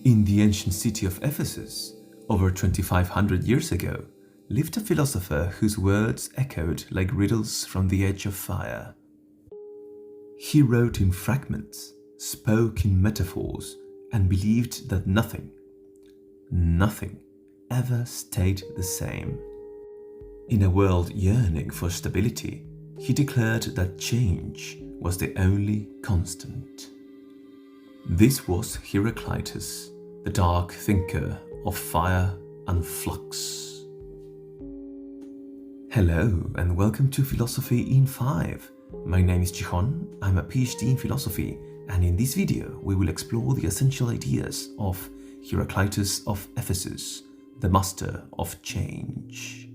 In the ancient city of Ephesus, over 2500 years ago, lived a philosopher whose words echoed like riddles from the edge of fire. He wrote in fragments, spoke in metaphors, and believed that nothing ever stayed the same. In a world yearning for stability, he declared that change was the only constant. This was Heraclitus, the dark thinker of fire and flux. Hello and welcome to Philosophy in 5. My name is Jichon, I'm a PhD in philosophy, and in this video we will explore the essential ideas of Heraclitus of Ephesus, the master of change.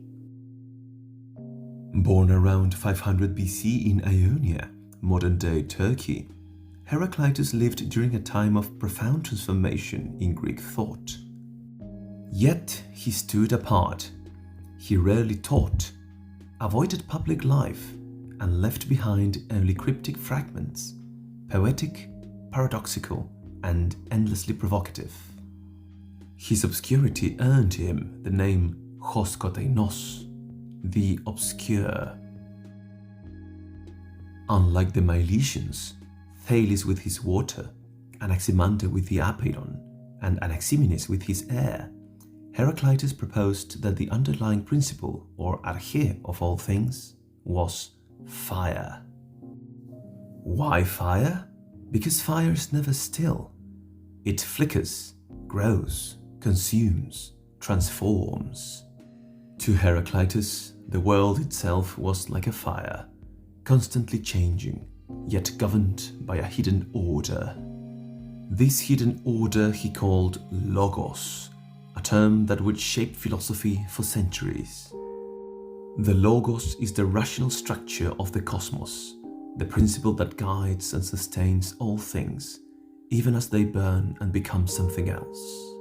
Born around 500 BC in Ionia, modern-day Turkey, Heraclitus lived during a time of profound transformation in Greek thought. Yet he stood apart. He rarely taught, avoided public life, and left behind only cryptic fragments, poetic, paradoxical, and endlessly provocative. His obscurity earned him the name Choskoteinos, the obscure. Unlike the Milesians, Thales with his water, Anaximander with the Apeirон, and Anaximenes with his air, Heraclitus proposed that the underlying principle, or Arché of all things, was fire. Why fire? Because fire is never still. It flickers, grows, consumes, transforms. To Heraclitus, the world itself was like a fire, constantly changing, yet governed by a hidden order. This hidden order he called Logos, a term that would shape philosophy for centuries. The Logos is the rational structure of the cosmos, the principle that guides and sustains all things, even as they burn and become something else.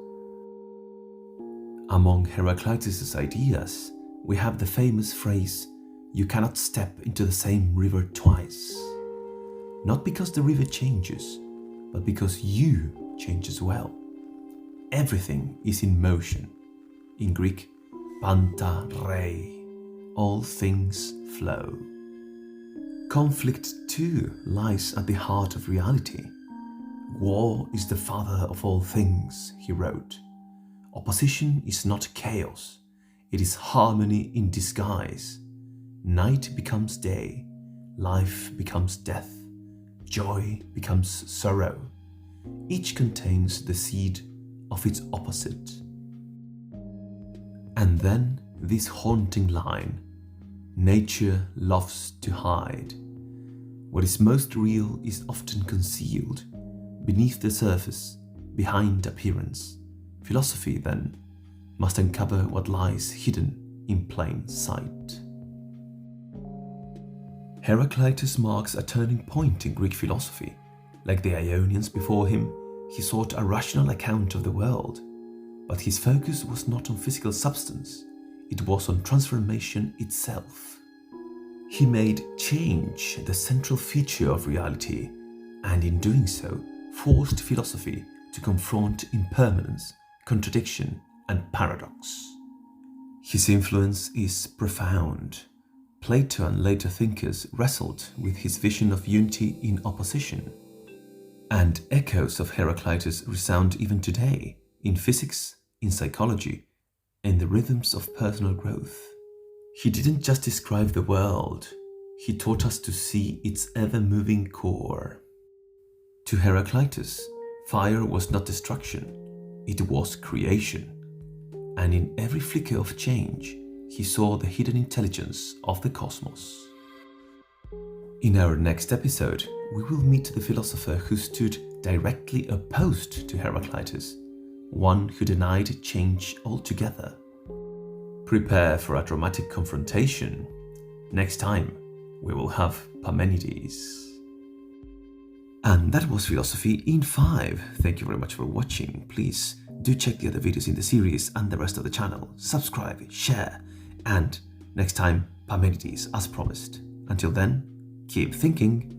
Among Heraclitus' ideas, we have the famous phrase, "You cannot step into the same river twice." Not because the river changes, but because you change as well. Everything is in motion. In Greek, panta rei, all things flow. Conflict too lies at the heart of reality. War is the father of all things, he wrote. Opposition is not chaos, it is harmony in disguise. Night becomes day, life becomes death, joy becomes sorrow. Each contains the seed of its opposite. And then this haunting line, nature loves to hide. What is most real is often concealed, beneath the surface, behind appearance. Philosophy, then, must uncover what lies hidden in plain sight. Heraclitus marks a turning point in Greek philosophy. Like the Ionians before him, he sought a rational account of the world, but his focus was not on physical substance, it was on transformation itself. He made change the central feature of reality, and in doing so, forced philosophy to confront impermanence, contradiction, and paradox. His influence is profound. Plato and later thinkers wrestled with his vision of unity in opposition. And echoes of Heraclitus resound even today in physics, in psychology, in the rhythms of personal growth. He didn't just describe the world, he taught us to see its ever-moving core. To Heraclitus, fire was not destruction, it was creation. And in every flicker of change, he saw the hidden intelligence of the cosmos. In our next episode, we will meet the philosopher who stood directly opposed to Heraclitus, one who denied change altogether. Prepare for a dramatic confrontation. Next time, we will have Parmenides. And that was Philosophy in 5. Thank you very much for watching. Please do check the other videos in the series and the rest of the channel. Subscribe, share, and next time, Parmenides as promised. Until then, keep thinking.